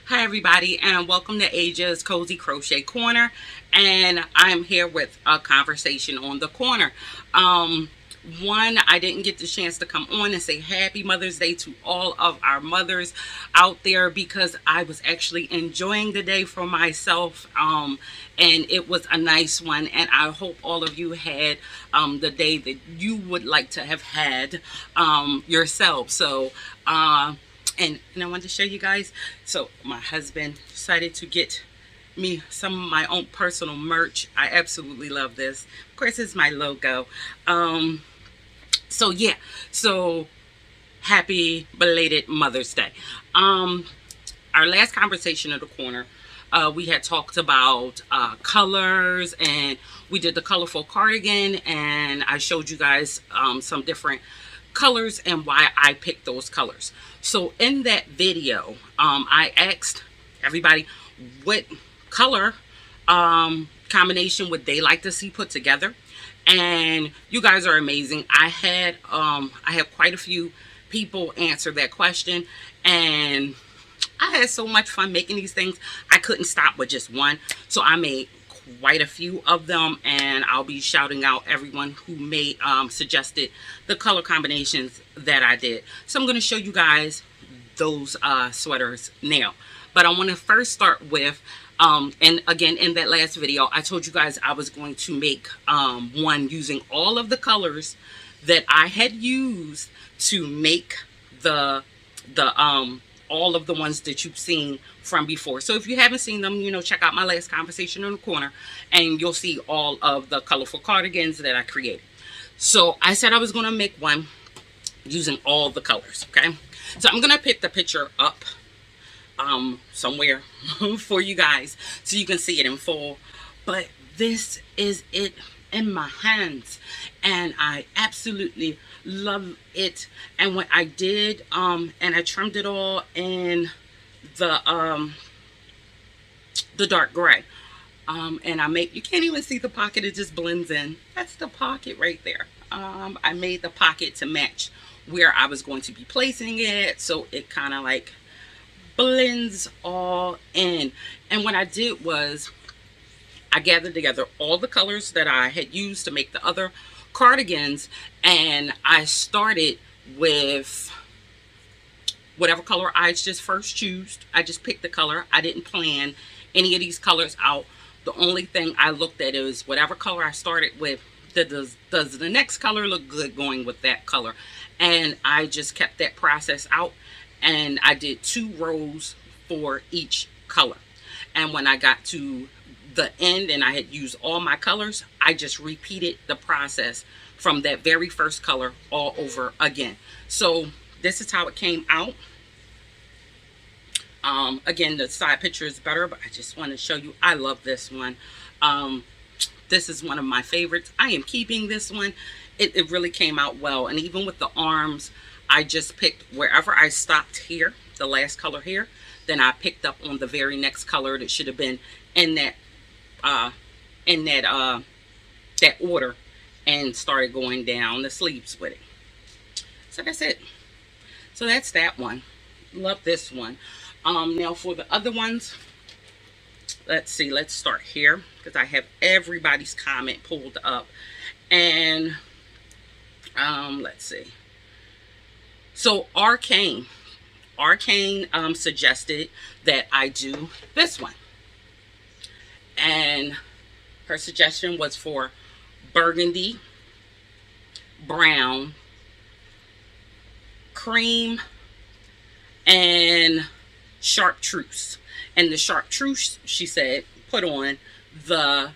Hi everybody, and welcome to Asia's Cozy Crochet Corner. And I'm here with a conversation on the corner. Um, I didn't get the chance to come on and say Happy Mother's Day to all of our mothers out there because I was actually enjoying the day for myself. And it was a nice one. And I hope all of you had the day that you would like to have had yourself. And I wanted to show you guys. So my husband decided to get me some of my own personal merch. I absolutely love this. Of course, it's my logo. Um, so yeah, so happy belated Mother's Day. Um, our last conversation in the corner, we had talked about colors, and we did the colorful cardigan, and I showed you guys some different colors and why I picked those colors. So in that video, I asked everybody what color combination would they like to see put together, and you guys are amazing. I have quite a few people answer that question, and I had so much fun making these things. I couldn't stop with just one. So I made quite a few of them, and I'll be shouting out everyone who made suggested the color combinations that I did. So I'm going to show you guys those sweaters now. But I want to first start with and again, in that last video, I told you guys I was going to make one using all of the colors that I had used to make the all of the ones that you've seen from before. So if you haven't seen them, check out my last conversation in the corner, and you'll see all of the colorful cardigans that I created. So I said I was going to make one using all the colors. Okay, so I'm going to pick the picture up somewhere for you guys so you can see it in full. But this is it in my hands, and I absolutely love it. And what I did, and I trimmed it all in the dark gray. And you can't even see the pocket, it just blends in. That's the pocket right there. I made the pocket to match where I was going to be placing it, so it kind of like blends all in. And what I did was I gathered together all the colors that I had used to make the other cardigans, and I started with whatever color I just first chose. I just picked the color. I didn't plan any of these colors out. The only thing I looked at is whatever color I started with, does the next color look good going with that color? And I just kept that process out, and I did 2 rows for each color. And when I got to the end and I had used all my colors, I just repeated the process from that very first color all over again. So this is how it came out. Again, the side picture is better, but I just want to show you, I love this one. This is one of my favorites. I am keeping this one. It really came out well. And even with the arms, I just picked wherever I stopped here, the last color here, then I picked up on the very next color that should have been in that that order, and started going down the sleeves with it. So that's it. So that's that one. Love this one. Now for the other ones, let's see. Let's start here because I have everybody's comment pulled up, and let's see. So Arcane suggested that I do this one, and her suggestion was for burgundy, brown, cream, and chartreuse. And the chartreuse, she said, put on the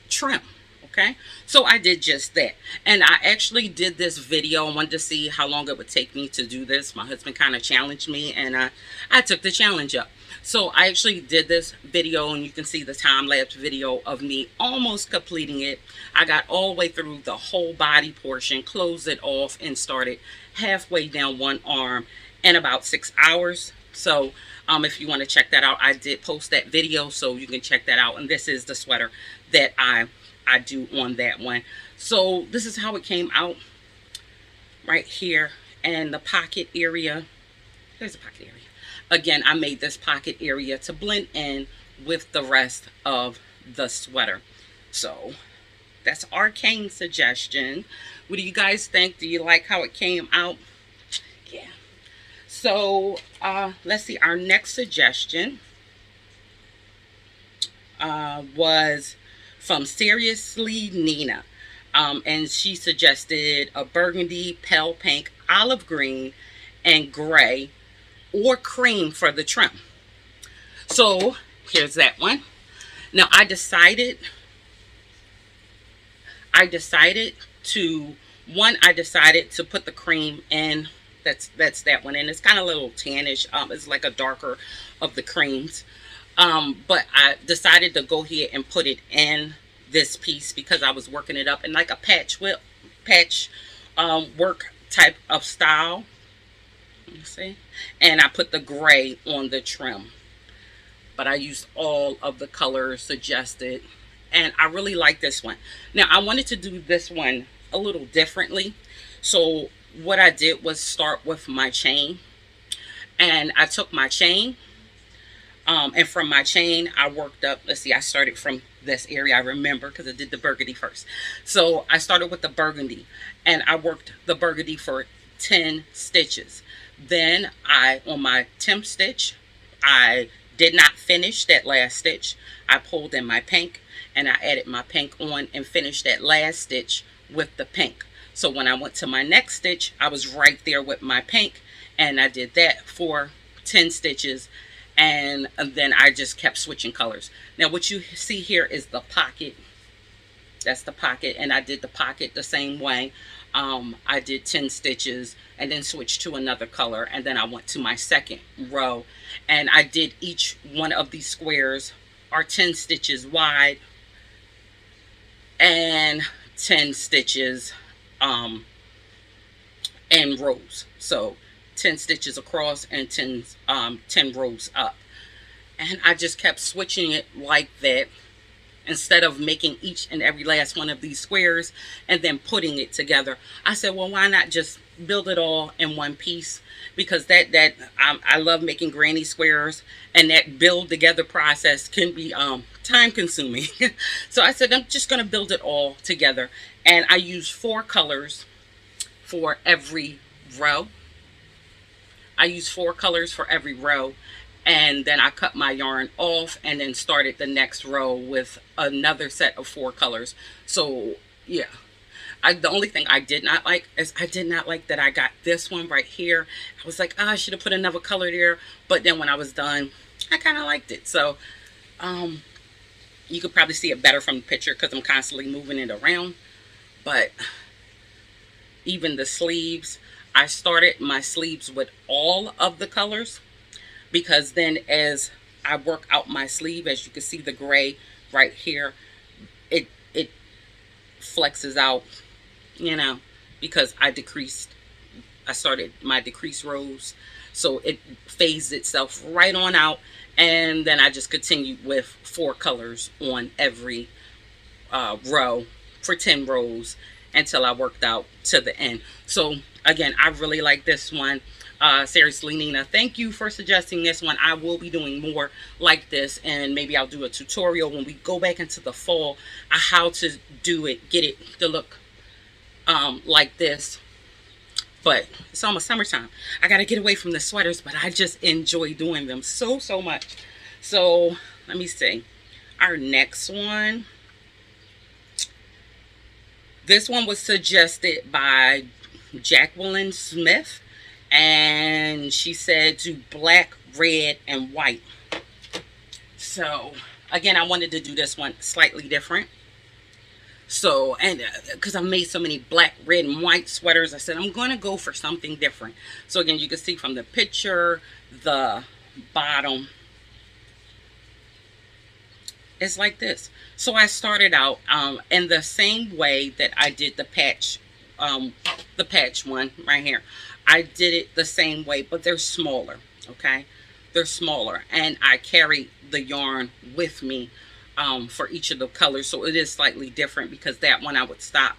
trim. Okay, so I did just that, and I actually did this video. I wanted to see how long it would take me to do this. My husband kind of challenged me, and I took the challenge up. So I actually did this video, and you can see the time-lapse video of me almost completing it. I got all the way through the whole body portion, closed it off, and started halfway down one arm in about 6 hours. So if you want to check that out, I did post that video, so you can check that out. And this is the sweater that I do on that one. So this is how it came out right here, and the pocket area. There's the pocket area. Again, I made this pocket area to blend in with the rest of the sweater. So that's Arcane suggestion. What do you guys think? Do you like how it came out? Yeah. So let's see. Our next suggestion was from Seriously Nina. And she suggested a burgundy, pale pink, olive green, and gray or cream for the trim. So here's that one. Now I decided to put the cream in. That's that one, and it's kind of a little tannish. It's like a darker of the creams. But I decided to go ahead and put it in this piece because I was working it up in like a patch work type of style. You see, and I put the gray on the trim, but I used all of the colors suggested, and I really like this one. Now I wanted to do this one a little differently, so what I did was start with my chain, and I took my chain, and from my chain I worked up. Let's see, I started from this area, I remember, because I did the burgundy first. So I started with the burgundy, and I worked the burgundy for 10 stitches. Then on my 10th stitch, I did not finish that last stitch. I pulled in my pink, and I added my pink on and finished that last stitch with the pink. So when I went to my next stitch, I was right there with my pink, and I did that for 10 stitches, and then I just kept switching colors. Now what you see here is the pocket. That's the pocket, and I did the pocket the same way. I did 10 stitches and then switched to another color, and then I went to my second row, and I did each one of these squares are 10 stitches wide and 10 stitches in rows. So 10 stitches across and 10 rows up, and I just kept switching it like that, instead of making each and every last one of these squares and then putting it together. I said, well, why not just build it all in one piece? Because I love making granny squares, and that build together process can be time consuming. So I said, I'm just going to build it all together, and I used 4 colors for every row. I used 4 colors for every row, and then I cut my yarn off and then started the next row with another set of 4 colors. So yeah, the only thing I did not like is I did not like that I got this one right here. I was like, oh, I should have put another color there. But then when I was done, I kind of liked it. So you could probably see it better from the picture because I'm constantly moving it around. But even the sleeves, I started my sleeves with all of the colors, because then as I work out my sleeve, as you can see the gray right here, it flexes out, because I started my decreased rows, so it fades itself right on out, and then I just continued with 4 colors on every row for 10 rows until I worked out to the end. So again, I really like this one. Seriously, Nina, thank you for suggesting this one. I will be doing more like this, and maybe I'll do a tutorial when we go back into the fall on how to do it, get it to look like this. But it's almost summertime. I got to get away from the sweaters, but I just enjoy doing them so much. So let me see. Our next one. This one was suggested by Jacqueline Smith, and she said do black, red, and white. So again, I wanted to do this one slightly different. So, and because I made so many black, red, and white sweaters, I said I'm going to go for something different. So again, you can see from the picture, the bottom is like this. So I started out in the same way that I did the patch one right here. I did it the same way, but they're smaller, okay? They're smaller, and I carry the yarn with me for each of the colors, so it is slightly different, because that one I would stop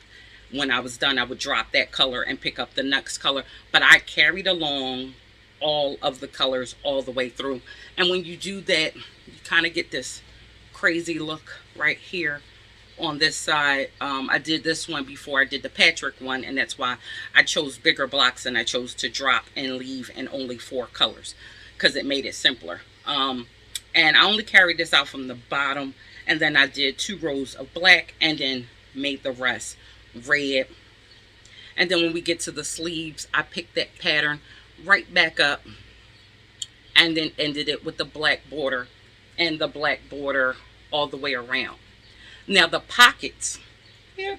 when I was done. I would drop that color and pick up the next color, but I carried along all of the colors all the way through. And when you do that, you kind of get this crazy look right here on this side. I did this one before I did the Patrick one, and that's why I chose bigger blocks and I chose to drop and leave in only 4 colors because it made it simpler. And I only carried this out from the bottom, and then I did 2 rows of black and then made the rest red. And then when we get to the sleeves, I picked that pattern right back up and then ended it with the black border and the black border all the way around. Now the pockets, yeah,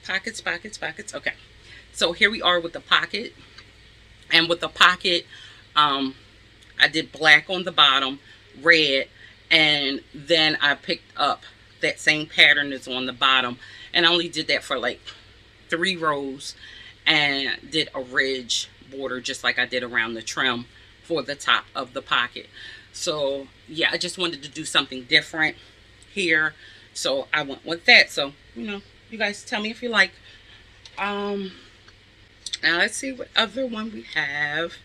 pockets, pockets, pockets. Okay, so here we are with the pocket, and with the pocket, I did black on the bottom, red, and then I picked up that same pattern that's on the bottom, and I only did that for like 3 rows, and did a ridge border just like I did around the trim for the top of the pocket. So yeah, I just wanted to do something different here, so I went with that. So you guys tell me if you like. Now let's see what other one we have.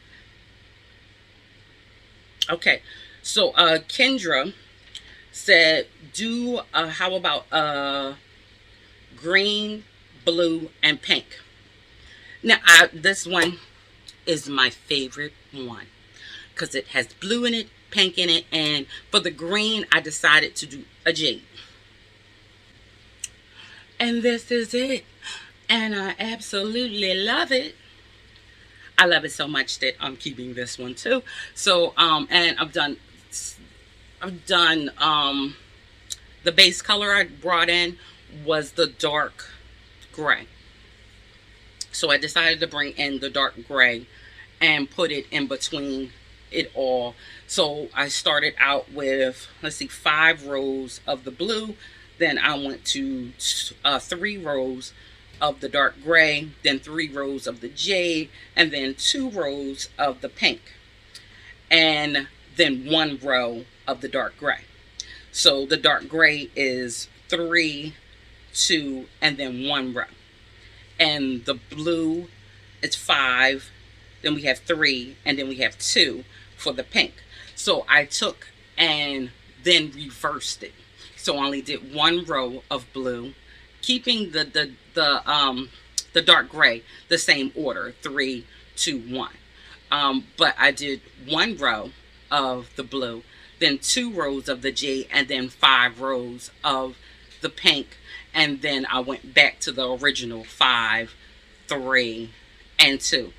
Okay, so Kendra said, do how about green, blue, and pink. Now this one is my favorite one because it has blue in it, pink in it, and for the green I decided to do a jade. And this is it, and I absolutely love it. I love it so much that I'm keeping this one too. So and I've done the base color I brought in was the dark gray. So I decided to bring in the dark gray and put it in between it all. So I started out with, let's see, 5 rows of the blue. Then I went to 3 rows of the dark gray, then 3 rows of the jade, and then 2 rows of the pink, and then 1 row of the dark gray. So the dark gray is 3, 2, and then 1 row. And the blue is 5, then we have 3, and then we have 2 for the pink. So I took and then reversed it. So I only did 1 row of blue, keeping the dark gray the same order, 3, 2, 1. But I did 1 row of the blue, then 2 rows of the jade, and then 5 rows of the pink. And then I went back to the original 5, 3, and 2.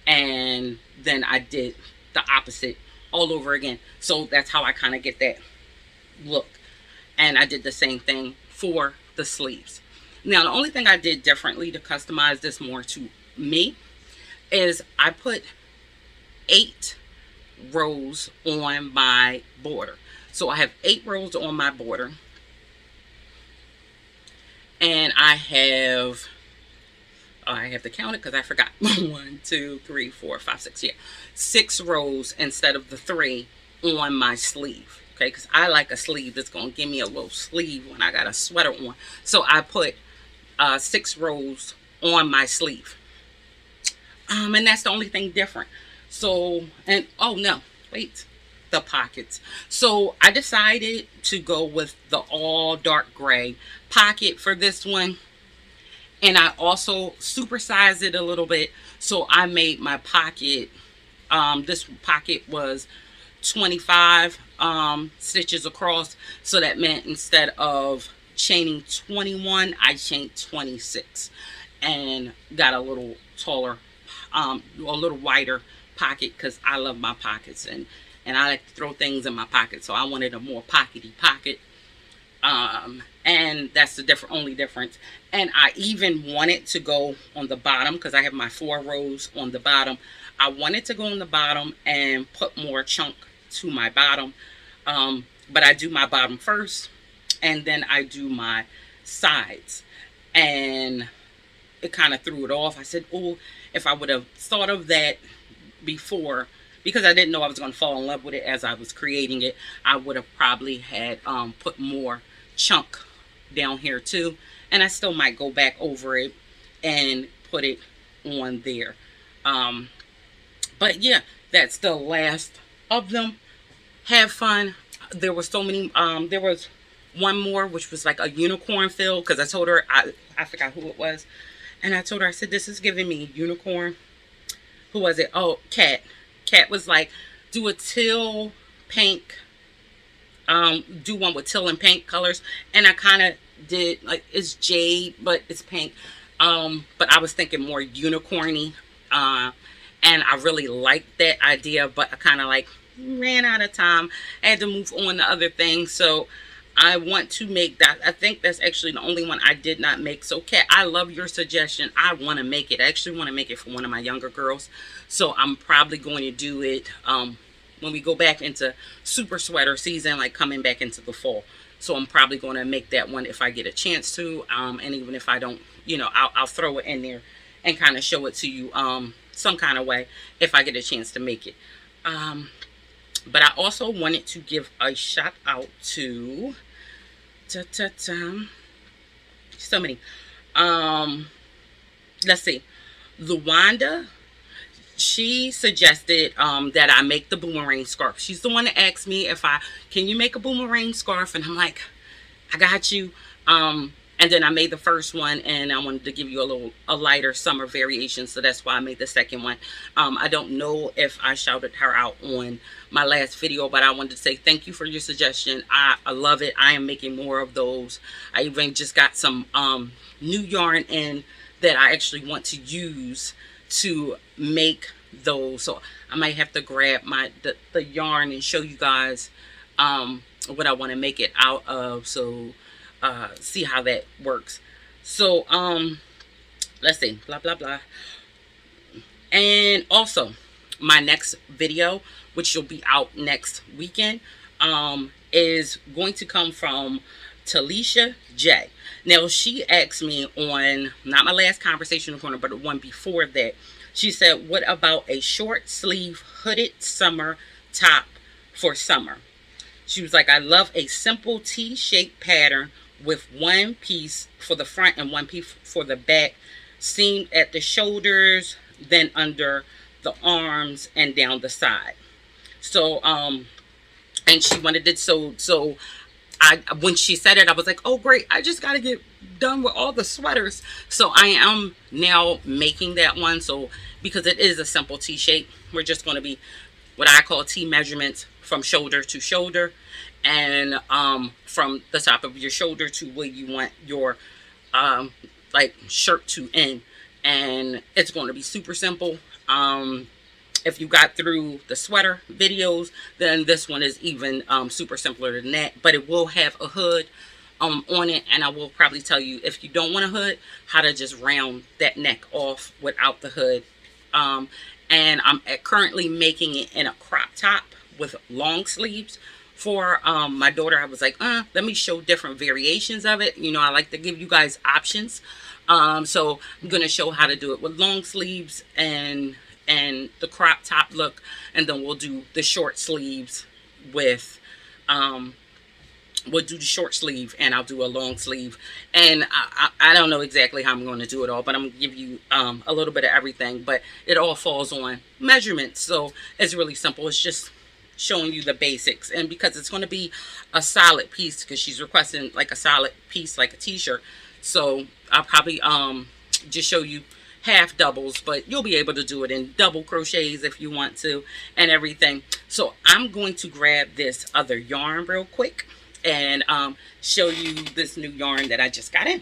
And then I did the opposite all over again. So that's how I kind of get that look. And I did the same thing for the sleeves. Now, the only thing I did differently to customize this more to me is I put 8 rows on my border. So I have 8 rows on my border. And I have to count it because I forgot. 1, 2, 3, 4, 5, 6. Yeah, 6 rows instead of the 3 on my sleeve. Okay, because I like a sleeve that's going to give me a little sleeve when I got a sweater on. So I put 6 rows on my sleeve. And that's the only thing different. So, and oh no, wait, the pockets. So I decided to go with the all dark gray pocket for this one. And I also supersized it a little bit. So I made my pocket, this pocket was 25 stitches across. So that meant instead of chaining 21, I chained 26 and got a little taller, a little wider pocket because I love my pockets and I like to throw things in my pocket. So I wanted a more pockety pocket. And that's the only difference. And I even wanted to go on the bottom because I have my 4 rows on the bottom. I wanted to go on the bottom and put more chunk to my bottom. But I do my bottom first and then I do my sides. And it kind of threw it off. I said, oh, if I would have thought of that before, because I didn't know I was going to fall in love with it as I was creating it, I would have probably had put more chunk down here too. And I still might go back over it and put it on there. But yeah, that's the last of them. Have fun. There were so many. There was one more, which was like a unicorn fill, because I told her, I forgot who it was, and I told her, I said, this is giving me unicorn. Who was it? Oh, Cat. Cat was like, do a teal pink, do one with teal and pink colors, and I kind of did like, it's jade but it's pink, but I was thinking more unicorny, and I really liked that idea, but I kind of like ran out of time. I had to move on to other things, so I want to make that. I think that's actually the only one I did not make. So Kat, I love your suggestion. I want to make it. I actually want to make it for one of my younger girls, so I'm probably going to do it when we go back into super sweater season, like coming back into the fall. So I'm probably going to make that one if I get a chance to, and even if I don't, I'll throw it in there and kind of show it to you some kind of way if I get a chance to make it. But I also wanted to give a shout out to so many. Let's see. Luwanda, she suggested that I make the boomerang scarf. She's the one that asked me if can you make a boomerang scarf? And I'm like, I got you. And then I made the first one, and I wanted to give you a lighter summer variation, so that's why I made the second one. I don't know if I shouted her out on my last video, but I wanted to say thank you for your suggestion. I love it. I am making more of those. I even just got some new yarn in that I actually want to use to make those, so I might have to grab the yarn and show you guys what I want to make it out of, so see how that works. So let's see, blah blah blah. And also my next video, which will be out next weekend, is going to come from Talisha J. Now, she asked me on, not my last conversation corner, but the one before that, she said, what about a short sleeve hooded summer top for summer? She was like, I love a simple T-shaped pattern with one piece for the front and one piece for the back, seamed at the shoulders, then under the arms and down the side. So and she wanted it, so when she said it, I was like, oh great, I just got to get done with all the sweaters. So I am now making that one, so because it is a simple T shape, we're just going to be what I call T measurements from shoulder to shoulder, and from the top of your shoulder to where you want your like shirt to end. And it's going to be super simple. If you got through the sweater videos, then this one is even super simpler than that, but it will have a hood on it, and I will probably tell you, if you don't want a hood, how to just round that neck off without the hood. And I'm currently making it in a crop top with long sleeves. For my daughter, I was like, let me show different variations of it. I like to give you guys options. So I'm going to show how to do it with long sleeves and the crop top look, and then we'll do the short sleeves with we'll do the short sleeve, and I'll do a long sleeve, and I don't know exactly how I'm going to do it all, but I'm going to give you a little bit of everything, but it all falls on measurements, so it's really simple. It's just showing you the basics, and because it's going to be a solid piece, because she's requesting like a solid piece like a t-shirt, so I'll probably just show you half doubles, but you'll be able to do it in double crochets if you want to and everything. So I'm going to grab this other yarn real quick and show you this new yarn that I just got in.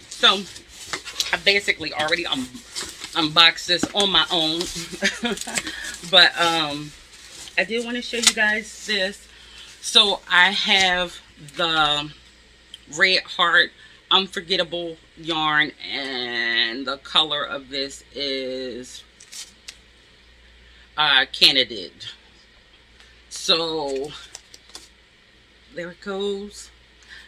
So I basically already unboxed this on my own, but I did want to show you guys this. So I have the Red Heart Unforgettable yarn, and the color of this is Candid. So there it goes.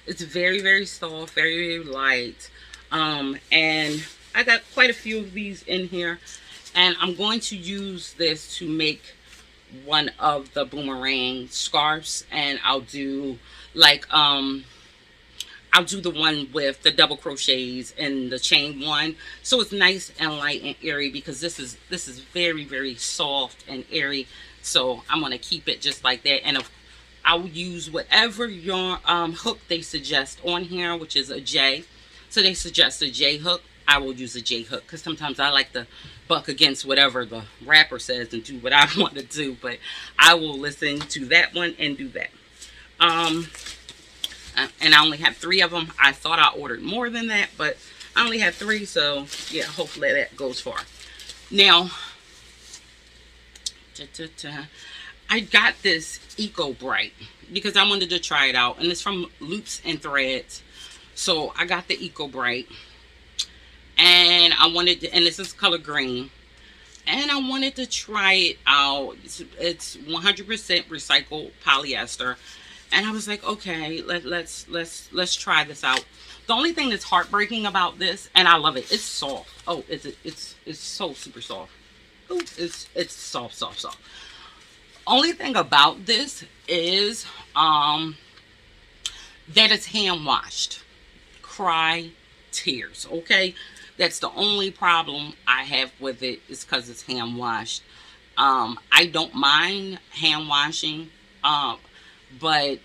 It's very, very soft, very, very light. And I got quite a few of these in here. And I'm going to use this to make one of the boomerang scarves, and like I'll do the one with the double crochets and the chain one, so it's nice and light and airy, because this is very, very soft and airy. So I'm gonna keep it just like that, and I'll use whatever yarn hook they suggest on here, which is a J. So they suggest a J hook. I will use a J hook because sometimes I like to buck against whatever the wrapper says and do what I want to do. But I will listen to that one and do that. Um, and I only have three of them. I thought I ordered more than that, but I only have three. So yeah, hopefully that goes far. Now, I got this Eco Bright because I wanted to try it out, and it's from Loops and Threads. So I got the Eco Bright, and I wanted to, and this is color green, and I wanted to try it out. It's 100% recycled polyester, and I was like, okay, let's try this out. The only thing that's heartbreaking about this, and I love it, it's soft. Oh, it's so super soft. Oh, it's soft, soft, soft. Only thing about this is that it's hand washed. Cry tears, okay? That's the only problem I have with it, is because it's hand washed. I don't mind hand washing, but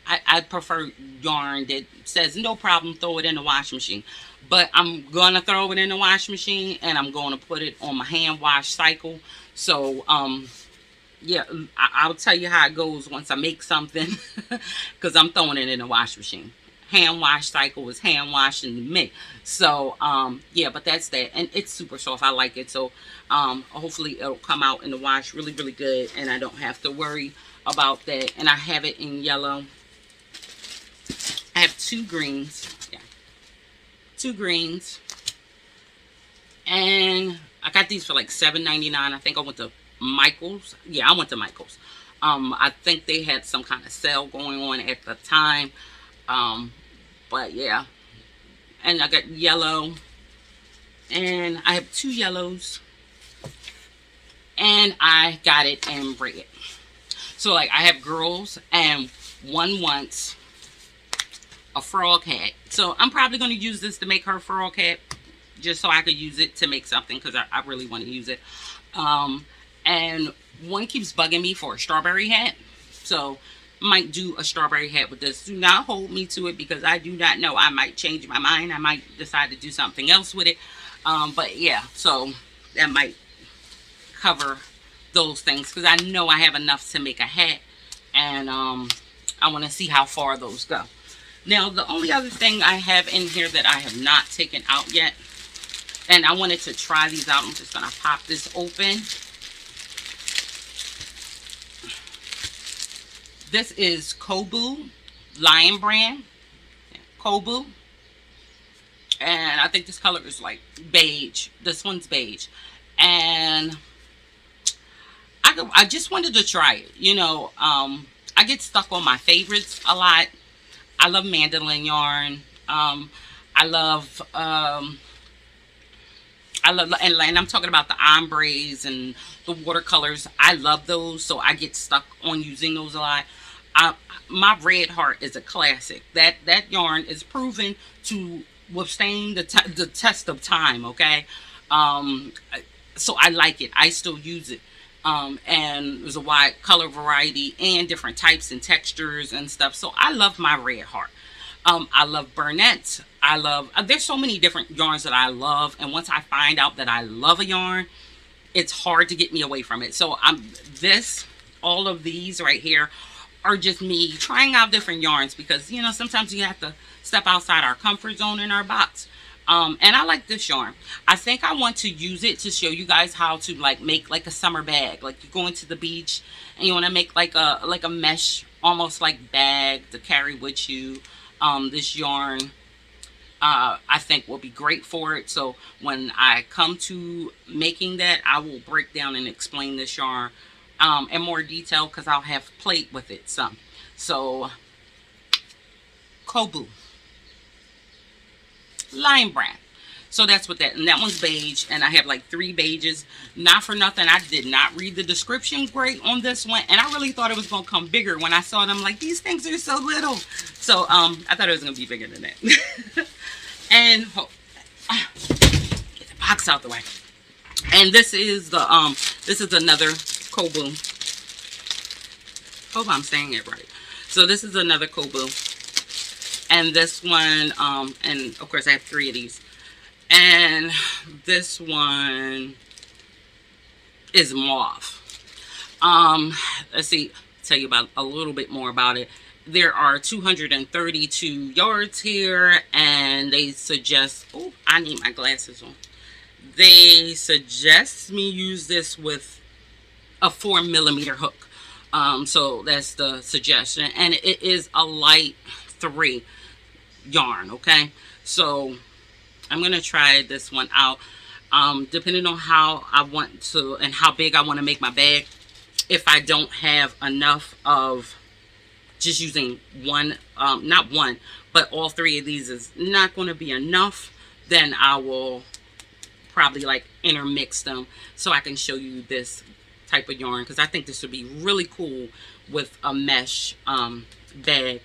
I prefer yarn that says no problem, throw it in the washing machine. But I'm gonna throw it in the washing machine, and I'm gonna put it on my hand wash cycle. So yeah, I'll tell you how it goes once I make something, because I'm throwing it in the wash machine. Hand wash cycle is hand washing me. So yeah, but that's that, and it's super soft. I like it. So hopefully it'll come out in the wash really, really good, and I don't have to worry about that. And I have it in yellow. I have two greens. Yeah, two greens, and I got these for like $7.99. I think I went to Michael's. Yeah, I went to Michael's. I think they had some kind of sale going on at the time. But yeah, and I got yellow, and I have two yellows, and I got it in red. So like I have girls, and one wants a frog hat. So I'm probably going to use this to make her frog hat, just so I could use it to make something, because I really want to use it. And one keeps bugging me for a strawberry hat. So might do a strawberry hat with this. Do not hold me to it, because I do not know. I might change my mind. I might decide to do something else with it. But yeah, so that might cover those things, because I know I have enough to make a hat, and I want to see how far those go. Now, the only other thing I have in here that I have not taken out yet, and I wanted to try these out. I'm just going to pop this open. This is Kobu Lion brand. Kobu. And I think this color is like beige. This one's beige. And I just wanted to try it. You know, I get stuck on my favorites a lot. I love mandolin yarn. I love, and I'm talking about the ombres and the watercolors. I love those, so I get stuck on using those a lot. My Red Heart is a classic. That yarn is proven to withstand the test of time. Okay, so I like it. I still use it. And there's a wide color variety and different types and textures and stuff. So I love my Red Heart. I love Burnett. I love, there's so many different yarns that I love. And once I find out that I love a yarn, it's hard to get me away from it. So all of these right here are just me trying out different yarns, because, you know, sometimes you have to step outside our comfort zone in our box. And I like this yarn. I think I want to use it to show you guys how to like make like a summer bag. Like you're going to the beach and you want to make like a mesh, almost like bag to carry with you. This yarn, I think will be great for it. So when I come to making that, I will break down and explain this yarn in more detail, because I'll have played with it some. So Kobu Lion brand. So that's what that, and that one's beige, and I have like 3 beiges. Not for nothing, I did not read the description great on this one, and I really thought it was gonna come bigger. When I saw them, like, these things are so little. So I thought it was gonna be bigger than that. And get the box out the way. And this is the this is another Kobu. Hope I'm saying it right. So this is another Kobu, and this one, and of course I have 3 of these. And this one is mauve. Let's see, tell you about a little bit more about it. There are 232 yards here, and they suggest, oh, I need my glasses on. They suggest me use this with a 4mm hook. So that's the suggestion, and it is a light 3 yarn. Okay, so I'm going to try this one out, depending on how I want to and how big I want to make my bag. If I don't have enough of just using one, not one, but all 3 of these is not going to be enough, then I will probably like intermix them so I can show you this type of yarn, because I think this would be really cool with a mesh bag.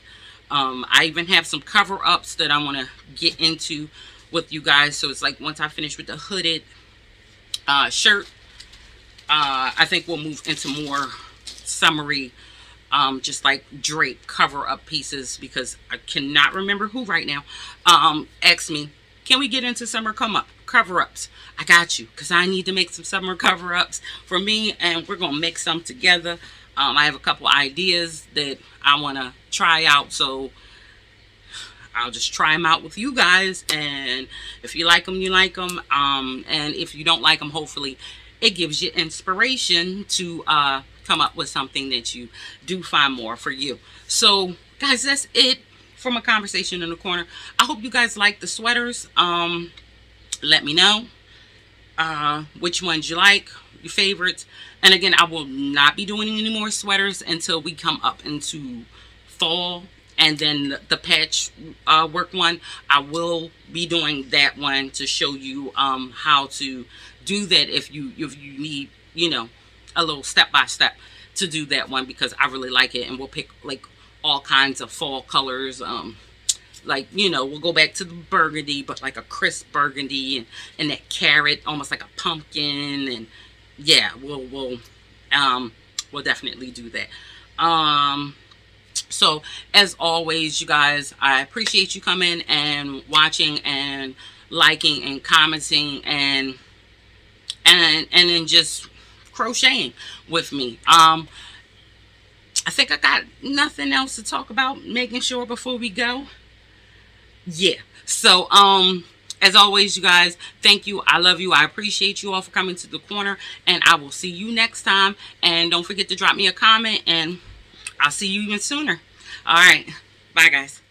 I even have some cover-ups that I want to get into with you guys. So it's like once I finish with the hooded shirt, I think we'll move into more summery, just like drape cover-up pieces, because I cannot remember who right now asked me, can we get into summer cover-ups? I got you, because I need to make some summer cover-ups for me, and we're going to make some together. I have a couple ideas that I want to try out, so I'll just try them out with you guys, and if you like them, you like them, and if you don't like them, hopefully it gives you inspiration to come up with something that you do find more for you. So guys, that's it for my conversation in the corner. I hope you guys like the sweaters. Let me know which ones you like, your favorites. And again, I will not be doing any more sweaters until we come up into fall. And then the patch work one, I will be doing that one to show you how to do that if you need, you know, a little step-by-step to do that one, because I really like it. And we'll pick like all kinds of fall colors. Like, you know, we'll go back to the burgundy, but like a crisp burgundy, and that carrot, almost like a pumpkin. And yeah, we'll definitely do that. So as always, you guys, I appreciate you coming and watching and liking and commenting and then just crocheting with me. I think I got nothing else to talk about, making sure before we go. Yeah. So as always, you guys, thank you. I love you. I appreciate you all for coming to the corner, and I will see you next time. And don't forget to drop me a comment, and I'll see you even sooner. All right. Bye, guys.